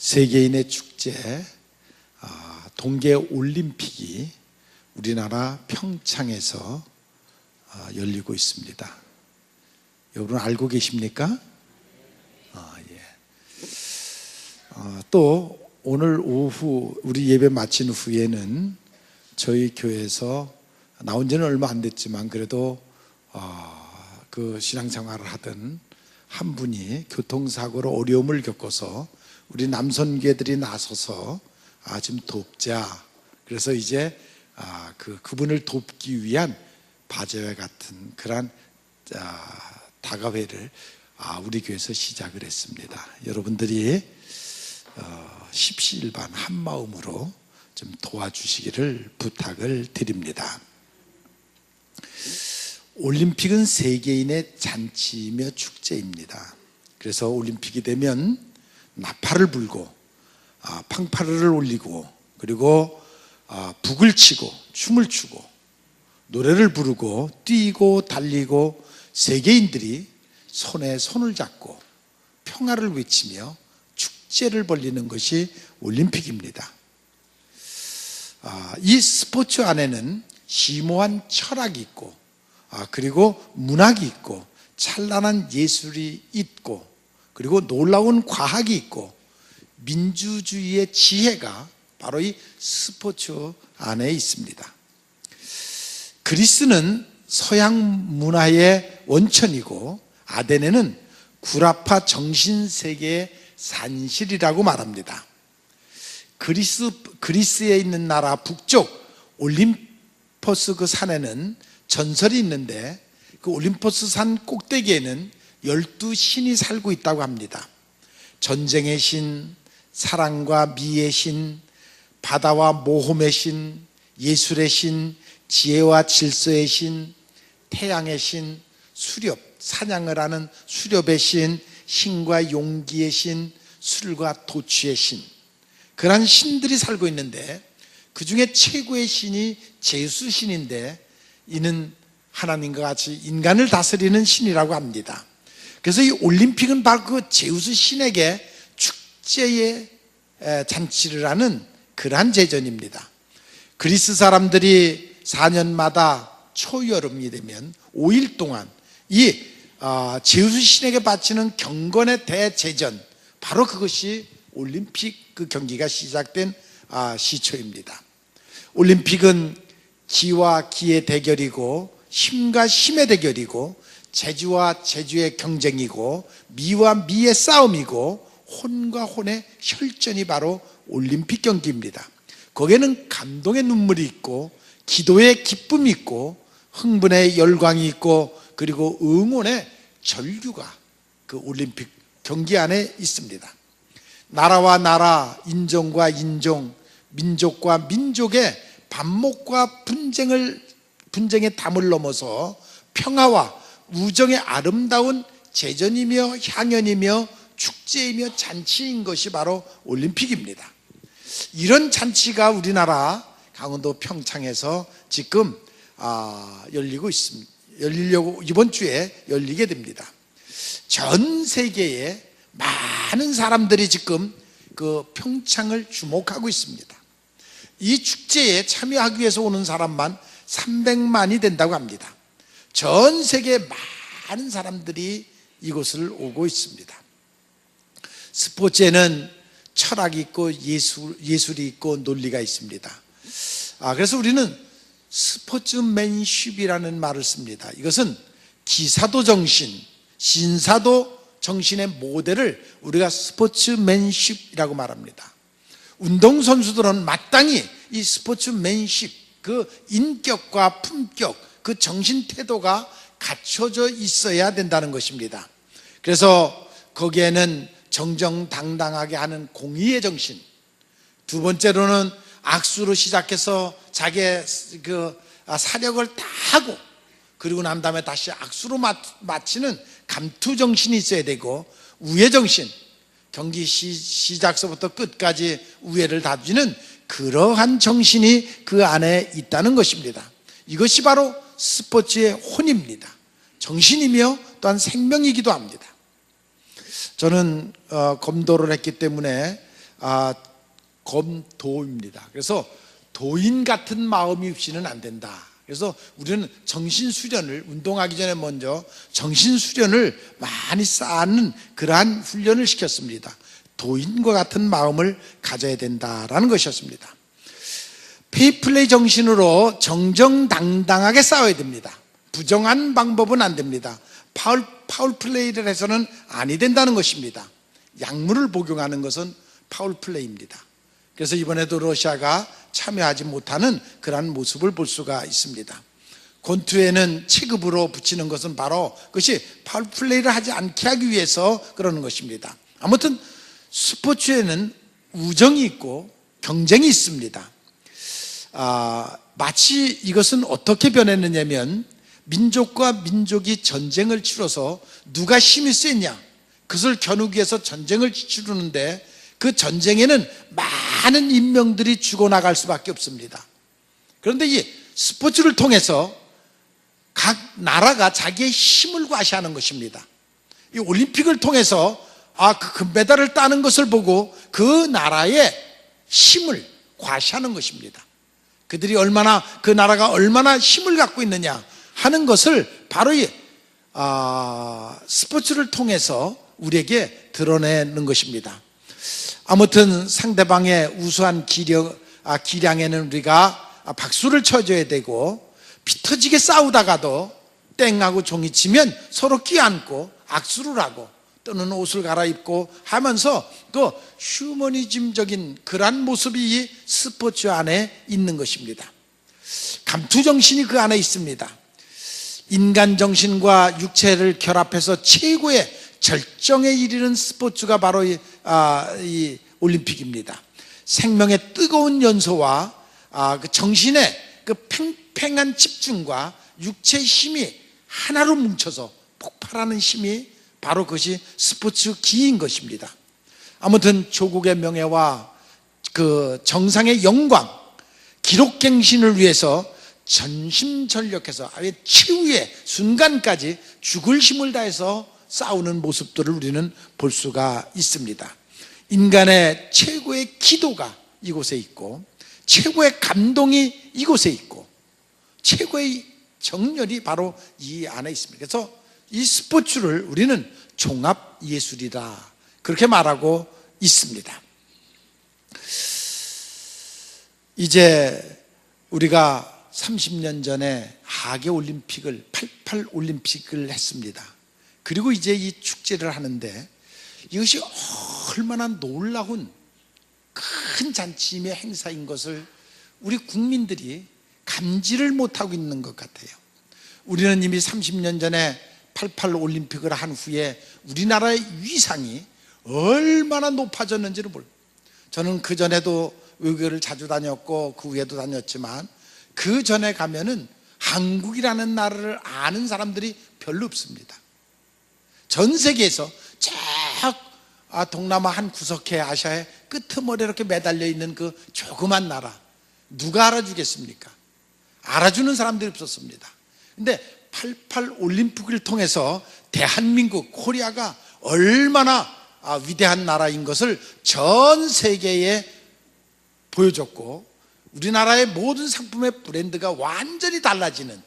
세계인의 축제 동계 올림픽이 우리나라 평창에서 열리고 있습니다. 여러분 알고 계십니까? 예. 또 오늘 오후 우리 예배 마친 후에는 저희 교회에서 나온 지는 얼마 안 됐지만 그래도 그 신앙생활을 하던 한 분이 교통사고로 어려움을 겪어서 우리 남선교회들이 나서서 좀 돕자. 그래서 이제 그분을 돕기 위한 바제회 같은 그런 다가회를 우리 교회에서 시작을 했습니다. 여러분들이 십시일반 한 마음으로 좀 도와주시기를 부탁을 드립니다. 올림픽은 세계인의 잔치이며 축제입니다. 그래서 올림픽이 되면 나팔을 불고 팡파르를 올리고 그리고 북을 치고 춤을 추고 노래를 부르고 뛰고 달리고 세계인들이 손에 손을 잡고 평화를 외치며 축제를 벌이는 것이 올림픽입니다. 이 스포츠 안에는 심오한 철학이 있고 그리고 문학이 있고 찬란한 예술이 있고 그리고 놀라운 과학이 있고 민주주의의 지혜가 바로 이 스포츠 안에 있습니다. 그리스는 서양 문화의 원천이고 아테네는 구라파 정신세계의 산실이라고 말합니다. 그리스에 있는 나라 북쪽 올림포스 그 산에는 전설이 있는데 그 올림포스 산 꼭대기에는 12신이 살고 있다고 합니다. 전쟁의 신, 사랑과 미의 신, 바다와 모험의 신, 예술의 신, 지혜와 질서의 신, 태양의 신, 수렵, 사냥을 하는 수렵의 신, 신과 용기의 신, 술과 도취의 신, 그러한 신들이 살고 있는데 그 중에 최고의 신이 제우스 신인데 이는 하나님과 같이 인간을 다스리는 신이라고 합니다. 그래서 이 올림픽은 바로 그 제우스 신에게 축제의 잔치를 하는 그러한 제전입니다. 그리스 사람들이 4년마다 초여름이 되면 5일 동안 이 제우스 신에게 바치는 경건의 대제전, 바로 그것이 올림픽 그 경기가 시작된 시초입니다. 올림픽은 기와 기의 대결이고 힘과 힘의 대결이고 재주와 재주의 경쟁이고 미와 미의 싸움이고 혼과 혼의 혈전이 바로 올림픽 경기입니다. 거기에는 감동의 눈물이 있고 기도의 기쁨이 있고 흥분의 열광이 있고 그리고 응원의 전류가 그 올림픽 경기 안에 있습니다. 나라와 나라, 인종과 인종, 민족과 민족의 반목과 분쟁의 담을 넘어서 평화와 우정의 아름다운 제전이며 향연이며 축제이며 잔치인 것이 바로 올림픽입니다. 이런 잔치가 우리나라 강원도 평창에서 지금 열리고 있습니다. 열리려고 이번 주에 열리게 됩니다. 전 세계에 많은 사람들이 지금 그 평창을 주목하고 있습니다. 이 축제에 참여하기 위해서 오는 사람만 300만이 된다고 합니다. 전 세계 많은 사람들이 이곳을 오고 있습니다. 스포츠에는 철학이 있고 예술이 있고 논리가 있습니다. 그래서 우리는 스포츠맨십이라는 말을 씁니다. 이것은 기사도 정신, 신사도 정신의 모델을 우리가 스포츠맨십이라고 말합니다. 운동선수들은 마땅히 이 스포츠맨십, 그 인격과 품격, 그 정신 태도가 갖춰져 있어야 된다는 것입니다. 그래서 거기에는 정정당당하게 하는 공의의 정신, 두 번째로는 악수로 시작해서 자기의 그 사력을 다 하고 그리고 난 다음에 다시 악수로 마치는 감투 정신이 있어야 되고, 우애 정신, 경기 시작서부터 끝까지 우애를 다지는 그러한 정신이 그 안에 있다는 것입니다. 이것이 바로 스포츠의 혼입니다. 정신이며 또한 생명이기도 합니다. 저는 검도를 했기 때문에 검도입니다. 그래서 도인 같은 마음이 없이는 안 된다. 그래서 우리는 정신수련을, 운동하기 전에 먼저 정신수련을 많이 쌓는 그러한 훈련을 시켰습니다. 도인과 같은 마음을 가져야 된다라는 것이었습니다. 페이플레이 정신으로 정정당당하게 싸워야 됩니다. 부정한 방법은 안 됩니다. 파울 플레이를 해서는 아니 된다는 것입니다. 약물을 복용하는 것은 파울 플레이입니다. 그래서 이번에도 러시아가 참여하지 못하는 그러한 모습을 볼 수가 있습니다. 권투에는 체급으로 붙이는 것은 바로 그것이 파울 플레이를 하지 않게 하기 위해서 그러는 것입니다. 아무튼 스포츠에는 우정이 있고 경쟁이 있습니다. 마치 이것은 어떻게 변했느냐면 민족과 민족이 전쟁을 치러서 누가 힘이 세냐 그것을 겨누기 위해서 전쟁을 치르는데 그 전쟁에는 많은 인명들이 죽어나갈 수밖에 없습니다. 그런데 이 스포츠를 통해서 각 나라가 자기의 힘을 과시하는 것입니다. 이 올림픽을 통해서 그 금메달을 따는 것을 보고 그 나라의 힘을 과시하는 것입니다. 그들이 그 나라가 얼마나 힘을 갖고 있느냐 하는 것을 바로 이 스포츠를 통해서 우리에게 드러내는 것입니다. 아무튼 상대방의 우수한 기량에는 우리가 박수를 쳐줘야 되고, 피 터지게 싸우다가도 땡하고 종이 치면 서로 끼안고 악수를 하고 또는 옷을 갈아입고 하면서 그 휴머니즘적인 그러한 모습이 이 스포츠 안에 있는 것입니다. 감투정신이 그 안에 있습니다. 인간 정신과 육체를 결합해서 최고의 절정에 이르는 스포츠가 바로 이 올림픽입니다. 생명의 뜨거운 연소와 그 정신의 그 팽팽한 집중과 육체의 힘이 하나로 뭉쳐서 폭발하는 힘이 바로 그것이 스포츠 기인 것입니다. 아무튼 조국의 명예와 그 정상의 영광, 기록갱신을 위해서 전심전력해서 아예 최후의 순간까지 죽을 힘을 다해서 싸우는 모습들을 우리는 볼 수가 있습니다. 인간의 최고의 기도가 이곳에 있고, 최고의 감동이 이곳에 있고, 최고의 정열이 바로 이 안에 있습니다. 그래서 이 스포츠를 우리는 종합예술이다 그렇게 말하고 있습니다. 이제 우리가 30년 전에 하계올림픽을 88 올림픽을 했습니다. 그리고 이제 이 축제를 하는데 이것이 얼마나 놀라운 큰 잔치임의 행사인 것을 우리 국민들이 감지를 못하고 있는 것 같아요. 우리는 이미 30년 전에 88 올림픽을 한 후에 우리나라의 위상이 얼마나 높아졌는지를 몰라요. 저는 그 전에도 외국을 자주 다녔고 그 후에도 다녔지만 그 전에 가면은 한국이라는 나라를 아는 사람들이 별로 없습니다. 전 세계에서 저 동남아 한 구석에 아시아의 끄트머리에 이렇게 매달려 있는 그 조그만 나라 누가 알아주겠습니까? 알아주는 사람들이 없었습니다. 근데 88 올림픽을 통해서 대한민국 코리아가 얼마나 위대한 나라인 것을 전 세계에 보여줬고, 우리나라의 모든 상품의 브랜드가 완전히 달라지는,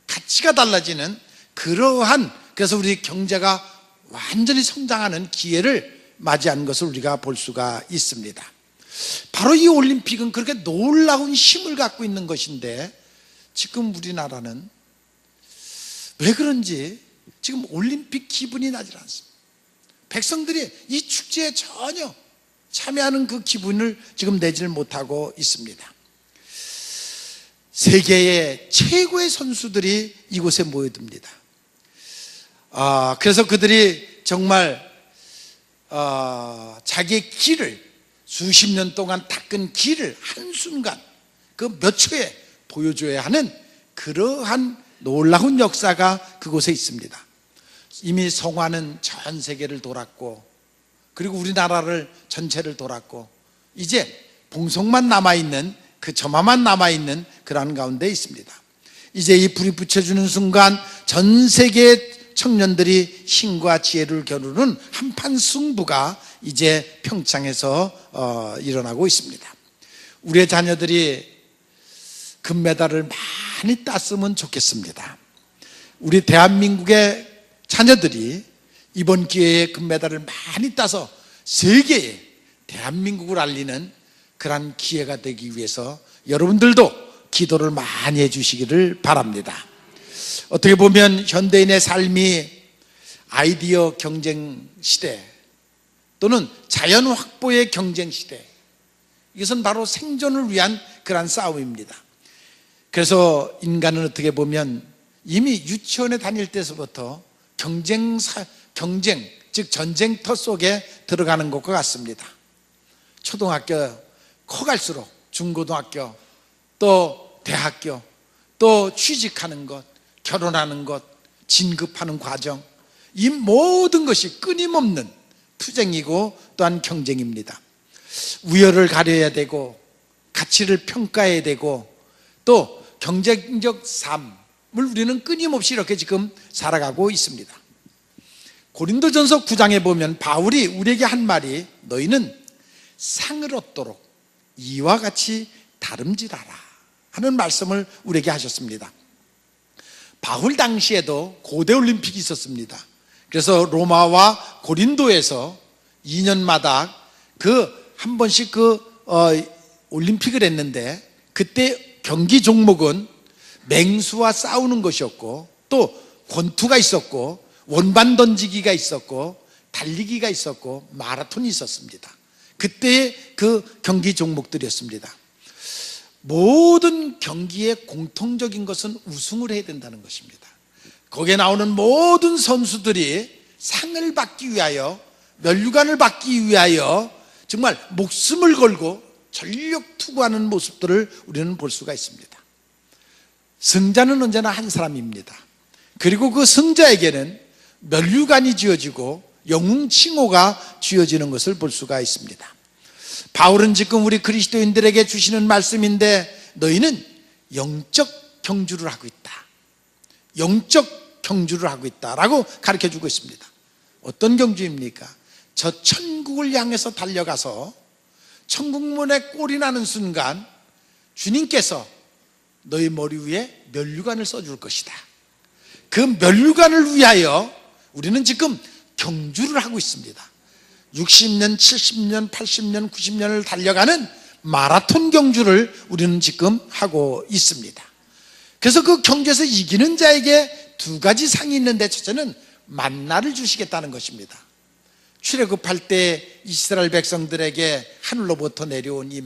가치가 달라지는 그러한, 그래서 우리 경제가 완전히 성장하는 기회를 맞이한 것을 우리가 볼 수가 있습니다. 바로 이 올림픽은 그렇게 놀라운 힘을 갖고 있는 것인데 지금 우리나라는 왜 그런지 지금 올림픽 기분이 나질 않습니다. 백성들이 이 축제에 전혀 참여하는 그 기분을 지금 내지를 못하고 있습니다. 세계의 최고의 선수들이 이곳에 모여듭니다. 그래서 그들이 정말 자기의 길을 수십 년 동안 닦은 길을 한순간 그 몇 초에 보여줘야 하는 그러한 놀라운 역사가 그곳에 있습니다. 이미 성화는 전 세계를 돌았고, 그리고 우리나라를 전체를 돌았고, 이제 봉송만 남아있는, 그 점화만 남아있는 그러한 가운데 있습니다. 이제 이 불이 붙여주는 순간 전 세계의 청년들이 힘과 지혜를 겨루는 한판 승부가 이제 평창에서 일어나고 있습니다. 우리의 자녀들이 금메달을 많이 땄으면 좋겠습니다. 우리 대한민국의 자녀들이 이번 기회에 금메달을 많이 따서 세계에 대한민국을 알리는 그런 기회가 되기 위해서 여러분들도 기도를 많이 해주시기를 바랍니다. 어떻게 보면 현대인의 삶이 아이디어 경쟁 시대 또는 자연 확보의 경쟁 시대, 이것은 바로 생존을 위한 그런 싸움입니다. 그래서 인간은 어떻게 보면 이미 유치원에 다닐 때서부터 경쟁, 즉 전쟁터 속에 들어가는 것과 같습니다. 초등학교 커갈수록 중고등학교, 또 대학교, 또 취직하는 것, 결혼하는 것, 진급하는 과정, 이 모든 것이 끊임없는 투쟁이고 또한 경쟁입니다. 우열을 가려야 되고 가치를 평가해야 되고 또 경쟁적 삶을 우리는 끊임없이 이렇게 지금 살아가고 있습니다. 고린도전서 9장에 보면 바울이 우리에게 한 말이 너희는 상을 얻도록 이와 같이 다름질하라 하는 말씀을 우리에게 하셨습니다. 바울 당시에도 고대 올림픽이 있었습니다. 그래서 로마와 고린도에서 2년마다 한 번씩 올림픽을 했는데 그때 경기 종목은 맹수와 싸우는 것이었고 또 권투가 있었고 원반 던지기가 있었고 달리기가 있었고 마라톤이 있었습니다. 그때의 그 경기 종목들이었습니다. 모든 경기의 공통적인 것은 우승을 해야 된다는 것입니다. 거기에 나오는 모든 선수들이 상을 받기 위하여, 면류관을 받기 위하여 정말 목숨을 걸고 전력 투구하는 모습들을 우리는 볼 수가 있습니다. 승자는 언제나 한 사람입니다. 그리고 그 승자에게는 면류관이 지어지고 영웅 칭호가 지어지는 것을 볼 수가 있습니다. 바울은 지금 우리 그리스도인들에게 주시는 말씀인데 너희는 영적 경주를 하고 있다, 영적 경주를 하고 있다라고 가르쳐주고 있습니다. 어떤 경주입니까? 저 천국을 향해서 달려가서 천국문에 꼴이 나는 순간 주님께서 너희 머리 위에 면류관을 써줄 것이다. 그 면류관을 위하여 우리는 지금 경주를 하고 있습니다. 60년, 70년, 80년, 90년을 달려가는 마라톤 경주를 우리는 지금 하고 있습니다. 그래서 그 경주에서 이기는 자에게 두 가지 상이 있는데 첫째는 만나를 주시겠다는 것입니다. 출애굽할 때 이스라엘 백성들에게 하늘로부터 내려온 이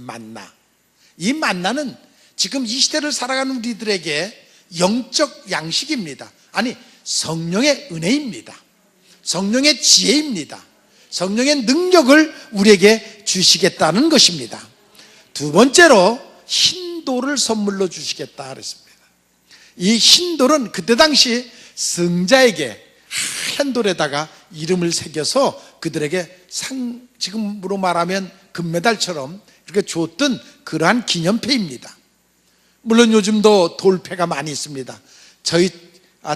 만나는 지금 이 시대를 살아가는 우리들에게 영적 양식입니다. 아니, 성령의 은혜입니다. 성령의 지혜입니다. 성령의 능력을 우리에게 주시겠다는 것입니다. 두 번째로 흰돌을 선물로 주시겠다 그랬습니다. 이 흰돌은 그때 당시 승자에게 하얀 돌에다가 이름을 새겨서 그들에게 지금으로 말하면 금메달처럼 그렇게 줬던 그러한 기념패입니다. 물론 요즘도 돌패가 많이 있습니다. 저희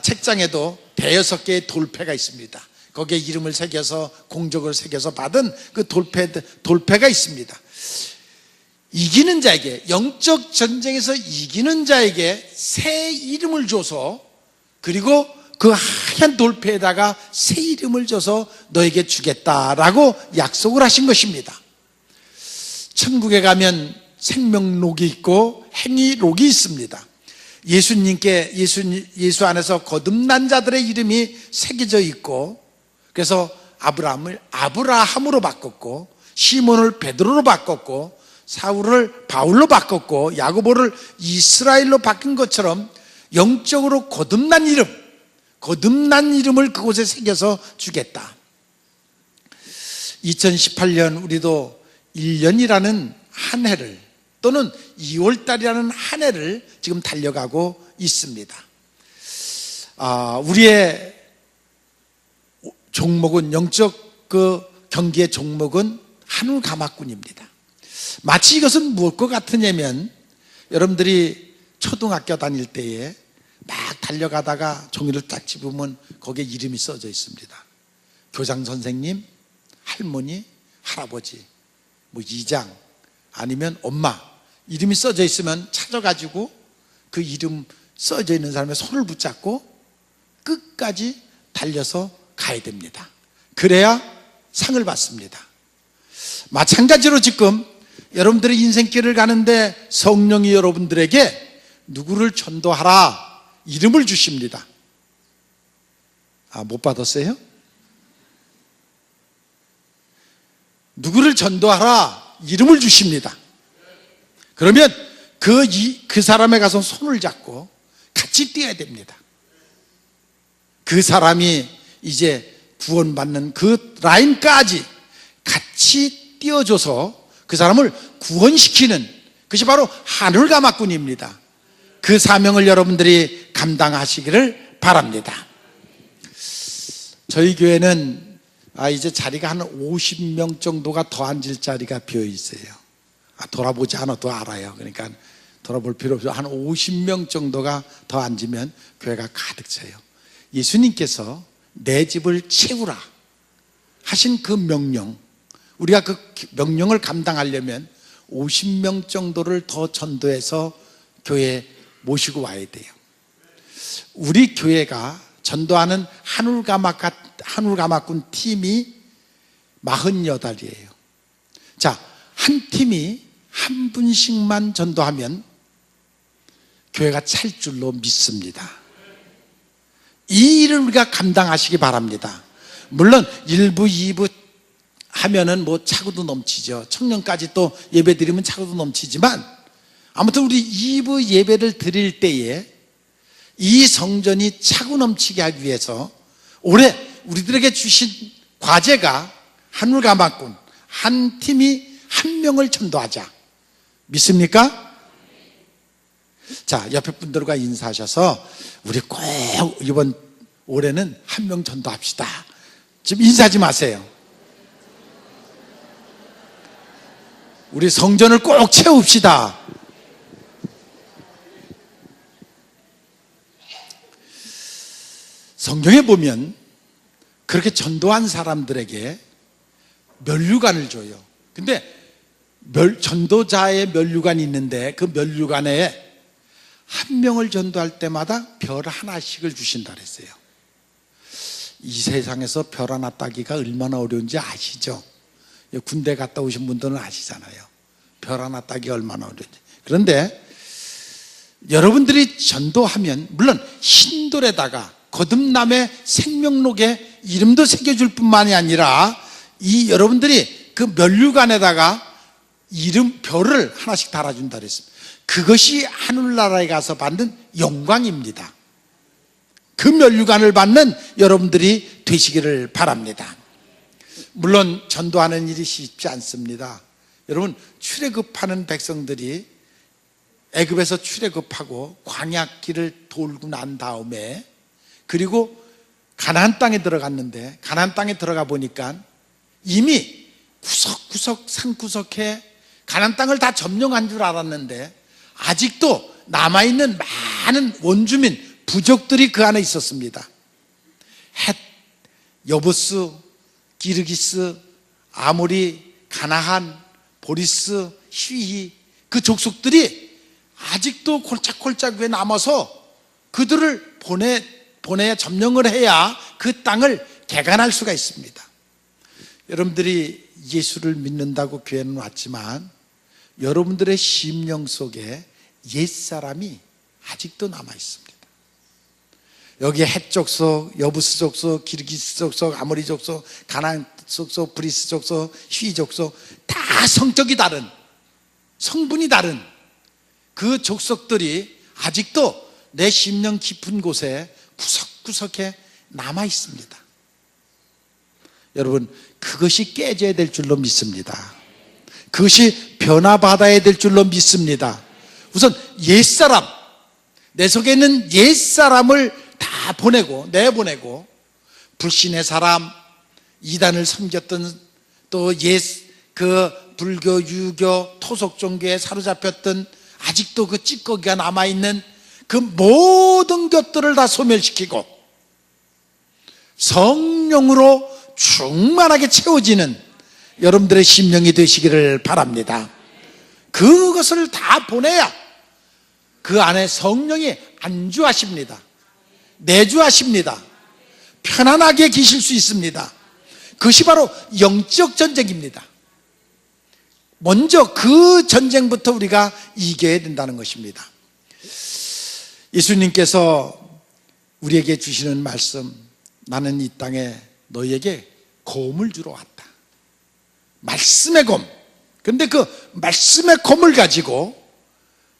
책장에도 6개의 돌패가 있습니다. 거기에 이름을 새겨서 공적을 새겨서 받은 그 돌패가 있습니다. 이기는 자에게, 영적 전쟁에서 이기는 자에게 새 이름을 줘서, 그리고 그 하얀 돌패에다가 새 이름을 줘서 너에게 주겠다라고 약속을 하신 것입니다. 천국에 가면 생명록이 있고 행위록이 있습니다. 예수 안에서 거듭난 자들의 이름이 새겨져 있고, 그래서 아브라함을 아브라함으로 바꿨고, 시몬을 베드로로 바꿨고, 사울을 바울로 바꿨고, 야고보를 이스라엘로 바뀐 것처럼 영적으로 거듭난 이름을 그곳에 새겨서 주겠다. 2018년 우리도 1년이라는 한 해를, 또는 2월달이라는 한 해를 지금 달려가고 있습니다. 우리의 종목은, 영적 그 경기의 종목은 한울가마꾼입니다. 마치 이것은 무엇과 같으냐면, 여러분들이 초등학교 다닐 때에 막 달려가다가 종이를 딱 집으면 거기에 이름이 써져 있습니다. 교장 선생님, 할머니, 할아버지, 뭐 이장, 아니면 엄마 이름이 써져 있으면 찾아가지고 그 이름 써져 있는 사람의 손을 붙잡고 끝까지 달려서 가야 됩니다. 그래야 상을 받습니다. 마찬가지로 지금 여러분들의 인생길을 가는데 성령이 여러분들에게 누구를 전도하라 이름을 주십니다. 못 받았어요? 누구를 전도하라 이름을 주십니다. 그러면 그 사람에 가서 손을 잡고 같이 뛰어야 됩니다. 그 사람이 이제 구원받는 그 라인까지 같이 뛰어줘서 그 사람을 구원시키는 그것이 바로 하늘가마꾼입니다. 그 사명을 여러분들이 감당하시기를 바랍니다. 저희 교회는 이제 자리가 한 50명 정도가 더 앉을 자리가 비어 있어요. 돌아보지 않아도 알아요. 그러니까 돌아볼 필요 없어요. 한 50명 정도가 더 앉으면 교회가 가득 차요. 예수님께서 내 집을 채우라 하신 그 명령, 우리가 그 명령을 감당하려면 50명 정도를 더 전도해서 교회에 모시고 와야 돼요. 우리 교회가 전도하는 하늘가마꾼 팀이 48이에요. 자, 한 팀이 한 분씩만 전도하면 교회가 찰 줄로 믿습니다. 이 일을 우리가 감당하시기 바랍니다. 물론 1부, 2부 하면은 뭐 차고도 넘치죠. 청년까지 또 예배 드리면 차고도 넘치지만 아무튼 우리 2부 예배를 드릴 때에 이 성전이 차고 넘치게 하기 위해서 올해 우리들에게 주신 과제가 하늘가마꾼 한 팀이 한 명을 전도하자. 믿습니까? 자, 옆에 분들과 인사하셔서 우리 꼭 이번 올해는 한 명 전도합시다. 지금 인사하지 마세요. 우리 성전을 꼭 채웁시다. 성경에 보면 그렇게 전도한 사람들에게 면류관을 줘요. 근데 전도자의 면류관이 있는데 그 면류관에 한 명을 전도할 때마다 별 하나씩을 주신다 그랬어요. 이 세상에서 별 하나 따기가 얼마나 어려운지 아시죠? 군대 갔다 오신 분들은 아시잖아요. 별 하나 따기 얼마나 어려운지. 그런데 여러분들이 전도하면 물론 신돌에다가 거듭남의 생명록에 이름도 새겨줄 뿐만이 아니라 이 여러분들이 그 면류관에다가 이름 별을 하나씩 달아준다 그랬습니다. 그것이 하늘나라에 가서 받는 영광입니다. 그 면류관을 받는 여러분들이 되시기를 바랍니다. 물론 전도하는 일이 쉽지 않습니다. 여러분, 출애굽하는 백성들이 애굽에서 출애굽하고 광야길을 돌고 난 다음에 그리고 가나안 땅에 들어갔는데 가나안 땅에 들어가 보니까 이미 구석구석 산구석에 가나안 땅을 다 점령한 줄 알았는데 아직도 남아있는 많은 원주민, 부족들이 그 안에 있었습니다. 헷, 여부스, 기르기스, 아모리, 가나안, 보리스, 히위 그 족속들이 아직도 골짝골짝 왜 남아서 그들을 보내야 점령을 해야 그 땅을 개간할 수가 있습니다. 여러분들이 예수를 믿는다고 교회는 왔지만 여러분들의 심령 속에 옛사람이 아직도 남아 있습니다. 여기 헷 족속, 여부스 족속, 기르기스 족속, 아모리 족속, 가나안 족속, 브리스 족속, 히위 족속 다 성격이 다른, 성분이 다른 그 족속들이 아직도 내 심령 깊은 곳에 구석구석에 남아 있습니다. 여러분, 그것이 깨져야 될 줄로 믿습니다. 그것이 변화받아야 될 줄로 믿습니다. 우선 옛사람, 내 속에 있는 옛사람을 다 내보내고 불신의 사람, 이단을 섬겼던 또 그 불교, 유교, 토속 종교에 사로잡혔던 아직도 그 찌꺼기가 남아있는 그 모든 것들을 다 소멸시키고 성령으로 충만하게 채워지는 여러분들의 심령이 되시기를 바랍니다. 그것을 다 보내야 그 안에 성령이 안주하십니다. 내주하십니다. 편안하게 계실 수 있습니다. 그것이 바로 영적 전쟁입니다. 먼저 그 전쟁부터 우리가 이겨야 된다는 것입니다. 예수님께서 우리에게 주시는 말씀, 나는 이 땅에 너희에게 곰을 주러 왔다. 말씀의 곰. 그런데 그 말씀의 곰을 가지고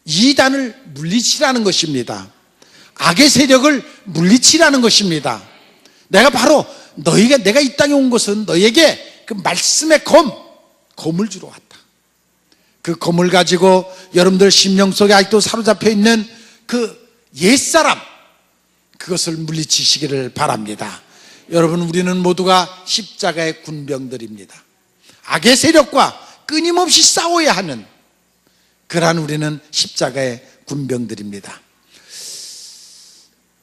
이단을 물리치라는 것입니다. 악의 세력을 물리치라는 것입니다. 내가 바로 내가 이 땅에 온 것은 너희에게 그 말씀의 곰을 주러 왔다. 그 곰을 가지고 여러분들 심령 속에 아직도 사로잡혀 있는 그 옛사람, 그것을 물리치시기를 바랍니다. 여러분, 우리는 모두가 십자가의 군병들입니다. 악의 세력과 끊임없이 싸워야 하는 그러한 우리는 십자가의 군병들입니다.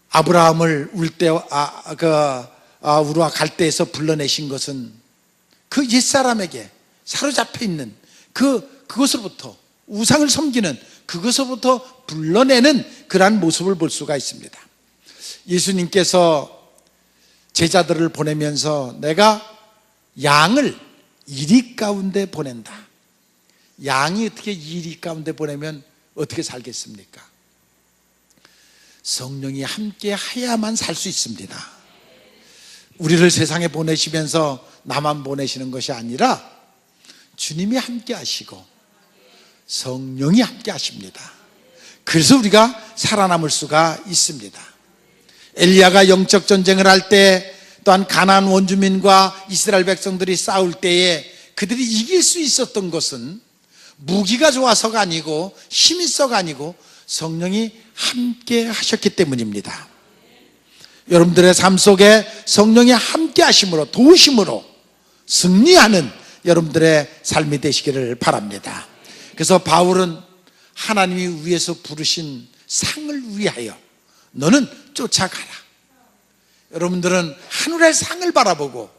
아브라함을 우르와 갈대에서 불러내신 것은 그 옛사람에게 사로잡혀 있는 그것으로부터, 우상을 섬기는 그것으로부터 불러내는 그러한 모습을 볼 수가 있습니다. 예수님께서 제자들을 보내면서 내가 양을 이리 가운데 보낸다. 양이 어떻게 이리 가운데 보내면 어떻게 살겠습니까? 성령이 함께 해야만 살 수 있습니다. 우리를 세상에 보내시면서 나만 보내시는 것이 아니라 주님이 함께 하시고 성령이 함께 하십니다. 그래서 우리가 살아남을 수가 있습니다. 엘리야가 영적 전쟁을 할 때, 또한 가나안 원주민과 이스라엘 백성들이 싸울 때에 그들이 이길 수 있었던 것은 무기가 좋아서가 아니고 힘이 있어가 아니고 성령이 함께 하셨기 때문입니다. 여러분들의 삶 속에 성령이 함께 하심으로, 도우심으로 승리하는 여러분들의 삶이 되시기를 바랍니다. 그래서 바울은 하나님이 위에서 부르신 상을 위하여 너는 쫓아가라. 여러분들은 하늘의 상을 바라보고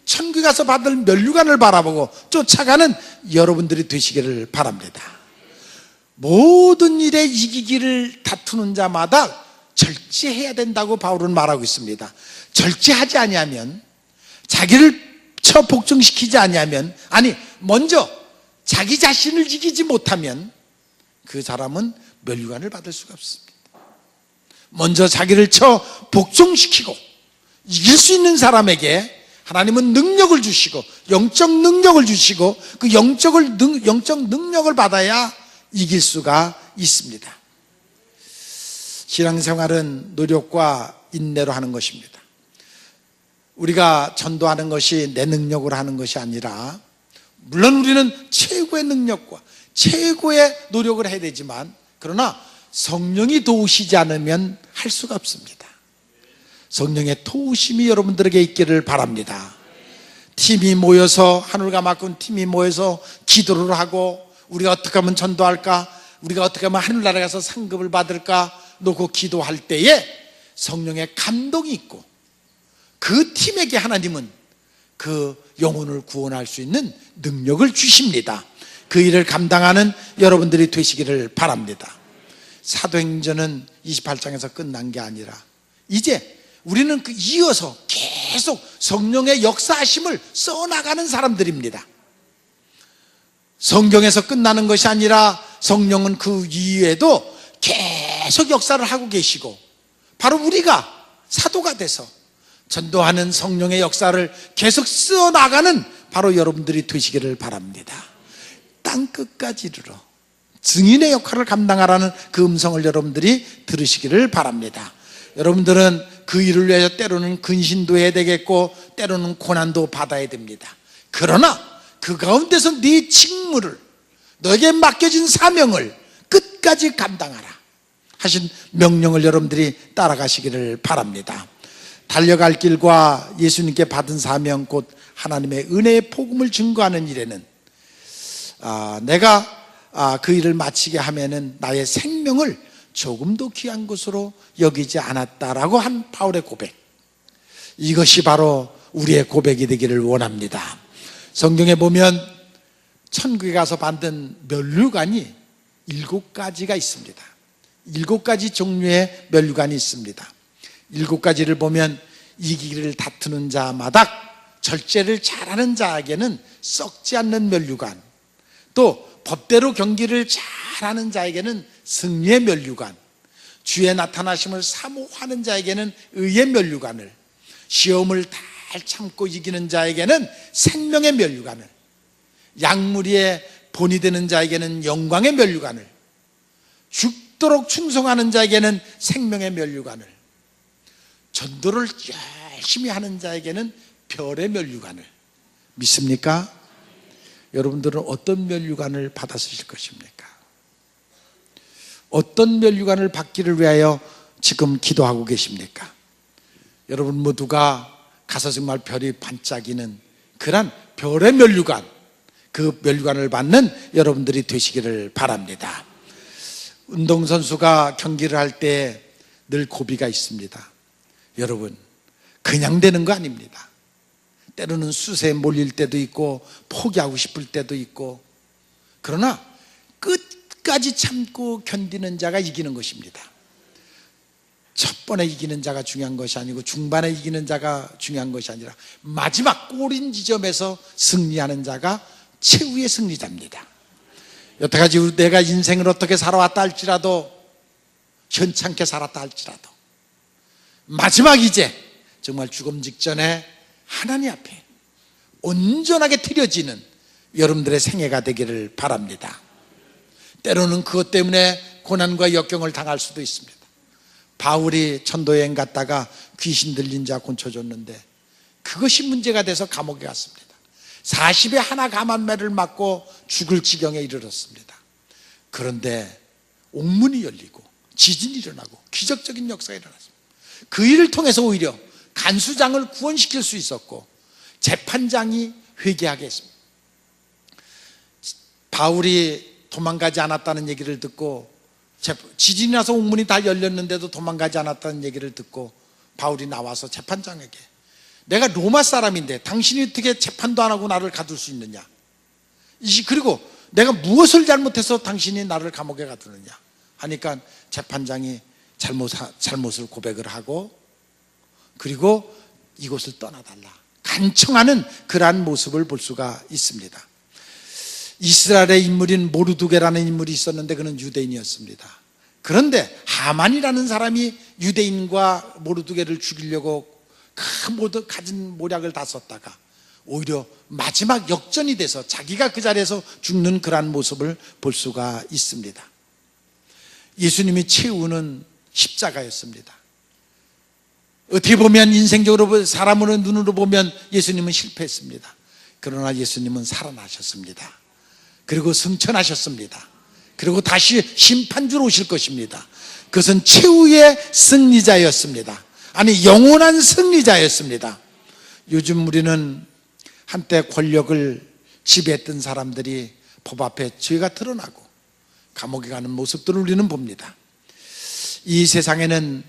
천국에 가서 받을 면류관을 바라보고 쫓아가는 여러분들이 되시기를 바랍니다. 모든 일에 이기기를 다투는 자마다 절제해야 된다고 바울은 말하고 있습니다. 절제하지 아니하면, 자기를 복종시키지 아니하면, 먼저 자기 자신을 이기지 못하면 그 사람은 면류관을 받을 수가 없습니다. 먼저 자기를 복종시키고 이길 수 있는 사람에게 하나님은 능력을 주시고, 영적 능력을 주시고, 그 영적 능력을 받아야 이길 수가 있습니다. 신앙생활은 노력과 인내로 하는 것입니다. 우리가 전도하는 것이 내 능력으로 하는 것이 아니라, 물론 우리는 최고의 능력과 최고의 노력을 해야 되지만, 그러나 성령이 도우시지 않으면 할 수가 없습니다. 성령의 도우심이 여러분들에게 있기를 바랍니다. 팀이 모여서, 하늘과 맡은 팀이 모여서 기도를 하고, 우리가 어떻게 하면 전도할까, 우리가 어떻게 하면 하늘나라에 가서 상급을 받을까 놓고 기도할 때에 성령의 감동이 있고, 그 팀에게 하나님은 그 영혼을 구원할 수 있는 능력을 주십니다. 그 일을 감당하는 여러분들이 되시기를 바랍니다. 사도행전은 28장에서 끝난 게 아니라 이제 우리는 이어서 계속 성령의 역사하심을 써나가는 사람들입니다. 성경에서 끝나는 것이 아니라 성령은 그 이후에도 계속 역사를 하고 계시고, 바로 우리가 사도가 돼서 전도하는 성령의 역사를 계속 써나가는 바로 여러분들이 되시기를 바랍니다. 땅끝까지 이르러 증인의 역할을 감당하라는 그 음성을 여러분들이 들으시기를 바랍니다. 여러분들은 그 일을 위해서 때로는 근신도 해야 되겠고, 때로는 고난도 받아야 됩니다. 그러나 그 가운데서 네 직무를, 너에게 맡겨진 사명을 끝까지 감당하라 하신 명령을 여러분들이 따라가시기를 바랍니다. 달려갈 길과 예수님께 받은 사명, 곧 하나님의 은혜의 복음을 증거하는 일에는 내가 그 일을 마치게 하면은 나의 생명을 조금도 귀한 것으로 여기지 않았다라고 한 바울의 고백, 이것이 바로 우리의 고백이 되기를 원합니다. 성경에 보면 천국에 가서 받은 면류관이 7가지가 있습니다. 7가지 종류의 면류관이 있습니다. 7가지를 보면 이기기를 다투는 자마다 절제를 잘하는 자에게는 썩지 않는 면류관, 또 법대로 경기를 잘하는 자에게는 승리의 면류관, 주의 나타나심을 사모하는 자에게는 의의 면류관을, 시험을 잘 참고 이기는 자에게는 생명의 면류관을, 약무리의 본이 되는 자에게는 영광의 면류관을, 죽도록 충성하는 자에게는 생명의 면류관을, 전도를 열심히 하는 자에게는 별의 면류관을. 믿습니까? 여러분들은 어떤 면류관을 받았으실 것입니까? 어떤 면류관을 받기를 위하여 지금 기도하고 계십니까? 여러분 모두가 가서 정말 별이 반짝이는 그런 별의 면류관, 그 면류관을 받는 여러분들이 되시기를 바랍니다. 운동선수가 경기를 할 때 늘 고비가 있습니다. 여러분, 그냥 되는 거 아닙니다. 때로는 수세에 몰릴 때도 있고 포기하고 싶을 때도 있고, 그러나 끝까지 참고 견디는 자가 이기는 것입니다. 첫 번에 이기는 자가 중요한 것이 아니고 중반에 이기는 자가 중요한 것이 아니라 마지막 골인 지점에서 승리하는 자가 최후의 승리자입니다. 여태까지 내가 인생을 어떻게 살아왔다 할지라도, 현찮게 살았다 할지라도, 마지막 이제 정말 죽음 직전에 하나님 앞에 온전하게 드려지는 여러분들의 생애가 되기를 바랍니다. 때로는 그것 때문에 고난과 역경을 당할 수도 있습니다. 바울이 전도여행 갔다가 귀신 들린 자 고쳐줬는데 그것이 문제가 돼서 감옥에 갔습니다. 40에 하나 감한매를 맞고 죽을 지경에 이르렀습니다. 그런데 옥문이 열리고 지진이 일어나고 기적적인 역사가 일어났습니다. 그 일을 통해서 오히려 간수장을 구원시킬 수 있었고 재판장이 회개하게 했습니다. 바울이 도망가지 않았다는 얘기를 듣고, 지진이 나서 옥문이 다 열렸는데도 도망가지 않았다는 얘기를 듣고 바울이 나와서 재판장에게, 내가 로마 사람인데 당신이 어떻게 재판도 안 하고 나를 가둘 수 있느냐, 그리고 내가 무엇을 잘못해서 당신이 나를 감옥에 가두느냐 하니까 재판장이 잘못을 고백을 하고, 그리고 이곳을 떠나달라 간청하는 그러한 모습을 볼 수가 있습니다. 이스라엘의 인물인 모르두게라는 인물이 있었는데 그는 유대인이었습니다. 그런데 하만이라는 사람이 유대인과 모르두게를 죽이려고 모두 가진 모략을 다 썼다가 오히려 마지막 역전이 돼서 자기가 그 자리에서 죽는 그러한 모습을 볼 수가 있습니다. 예수님이 최후는 십자가였습니다. 어떻게 보면 인생적으로 사람으로 눈으로 보면 예수님은 실패했습니다. 그러나 예수님은 살아나셨습니다. 그리고 승천하셨습니다. 그리고 다시 심판주로 오실 것입니다. 그것은 최후의 승리자였습니다. 아니, 영원한 승리자였습니다. 요즘 우리는 한때 권력을 지배했던 사람들이 법 앞에 죄가 드러나고 감옥에 가는 모습들을 우리는 봅니다. 이 세상에는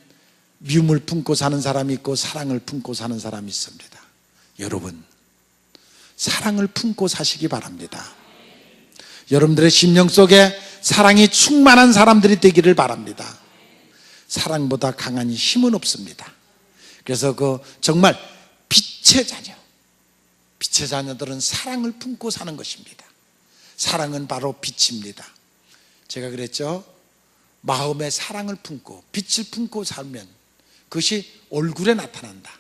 미움을 품고 사는 사람이 있고 사랑을 품고 사는 사람이 있습니다. 여러분, 사랑을 품고 사시기 바랍니다. 여러분들의 심령 속에 사랑이 충만한 사람들이 되기를 바랍니다. 사랑보다 강한 힘은 없습니다. 그래서 정말 빛의 자녀들은 사랑을 품고 사는 것입니다. 사랑은 바로 빛입니다. 제가 그랬죠, 마음에 사랑을 품고 빛을 품고 살면 그것이 얼굴에 나타난다.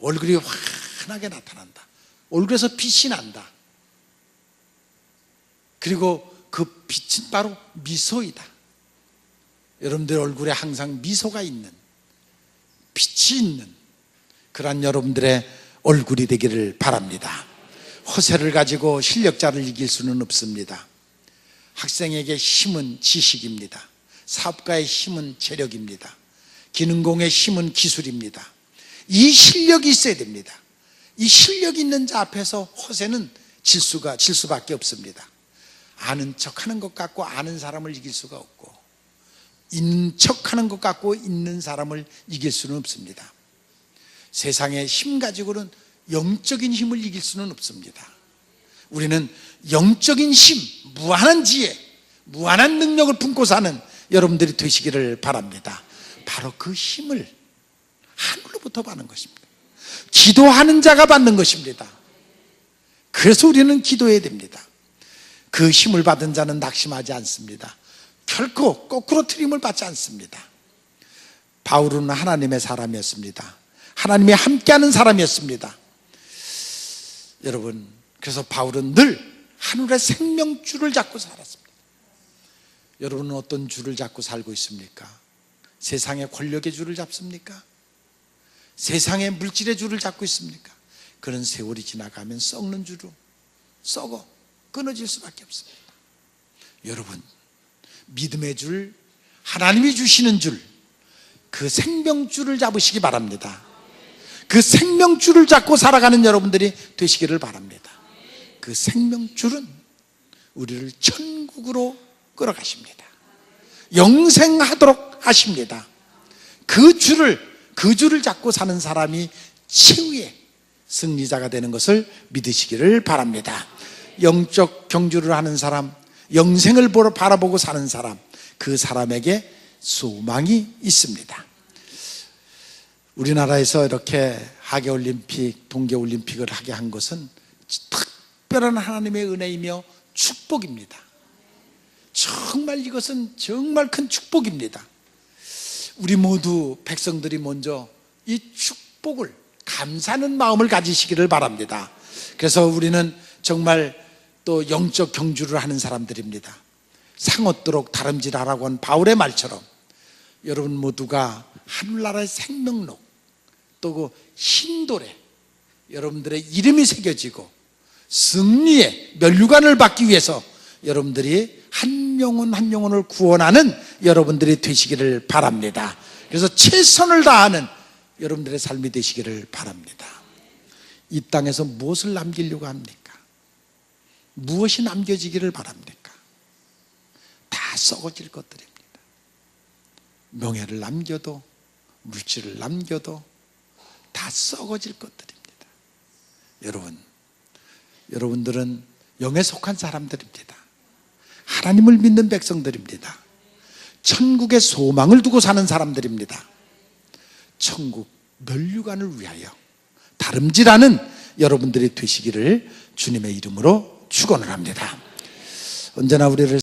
얼굴이 환하게 나타난다. 얼굴에서 빛이 난다. 그리고 그 빛은 바로 미소이다. 여러분들 얼굴에 항상 미소가 있는, 빛이 있는 그러한 여러분들의 얼굴이 되기를 바랍니다. 허세를 가지고 실력자를 이길 수는 없습니다. 학생에게 힘은 지식입니다. 사업가의 힘은 재력입니다. 기능공의 힘은 기술입니다. 이 실력이 있어야 됩니다. 이 실력이 있는 자 앞에서 허세는 질 수밖에 없습니다. 아는 척하는 것 같고 아는 사람을 이길 수가 없고, 있는 척하는 것 같고 있는 사람을 이길 수는 없습니다. 세상의 힘 가지고는 영적인 힘을 이길 수는 없습니다. 우리는 영적인 힘, 무한한 지혜, 무한한 능력을 품고 사는 여러분들이 되시기를 바랍니다. 바로 그 힘을 하늘로부터 받는 것입니다. 기도하는 자가 받는 것입니다. 그래서 우리는 기도해야 됩니다. 그 힘을 받은 자는 낙심하지 않습니다. 결코 거꾸로 트림을 받지 않습니다. 바울은 하나님의 사람이었습니다. 하나님이 함께하는 사람이었습니다. 여러분, 그래서 바울은 늘 하늘의 생명줄을 잡고 살았습니다. 여러분은 어떤 줄을 잡고 살고 있습니까? 세상의 권력의 줄을 잡습니까? 세상의 물질의 줄을 잡고 있습니까? 그런 세월이 지나가면 썩는 줄로 썩어 끊어질 수밖에 없습니다. 여러분, 믿음의 줄, 하나님이 주시는 줄, 그 생명줄을 잡으시기 바랍니다. 그 생명줄을 잡고 살아가는 여러분들이 되시기를 바랍니다. 그 생명줄은 우리를 천국으로 끌어가십니다. 영생하도록 하십니다. 그 줄을 잡고 사는 사람이 최후의 승리자가 되는 것을 믿으시기를 바랍니다. 영적 경주를 하는 사람, 영생을 바라보고 사는 사람, 그 사람에게 소망이 있습니다. 우리나라에서 이렇게 하계올림픽, 동계올림픽을 하게 한 것은 특별한 하나님의 은혜이며 축복입니다. 정말 이것은 정말 큰 축복입니다. 우리 모두 백성들이 먼저 이 축복을 감사하는 마음을 가지시기를 바랍니다. 그래서 우리는 정말 또 영적 경주를 하는 사람들입니다. 상어도록 다름질하라고 한 바울의 말처럼 여러분 모두가 하늘나라의 생명록, 또 그 흰돌에 여러분들의 이름이 새겨지고 승리의 면류관을 받기 위해서 여러분들이 한 영혼 한 영혼을 구원하는 여러분들이 되시기를 바랍니다. 그래서 최선을 다하는 여러분들의 삶이 되시기를 바랍니다. 이 땅에서 무엇을 남기려고 합니까? 무엇이 남겨지기를 바랍니까? 다 썩어질 것들입니다. 명예를 남겨도, 물질을 남겨도 다 썩어질 것들입니다. 여러분들은 영에 속한 사람들입니다. 하나님을 믿는 백성들입니다. 천국의 소망을 두고 사는 사람들입니다. 천국 면류관을 위하여 다름질하는 여러분들이 되시기를 주님의 이름으로 축원을 합니다. 언제나 우리를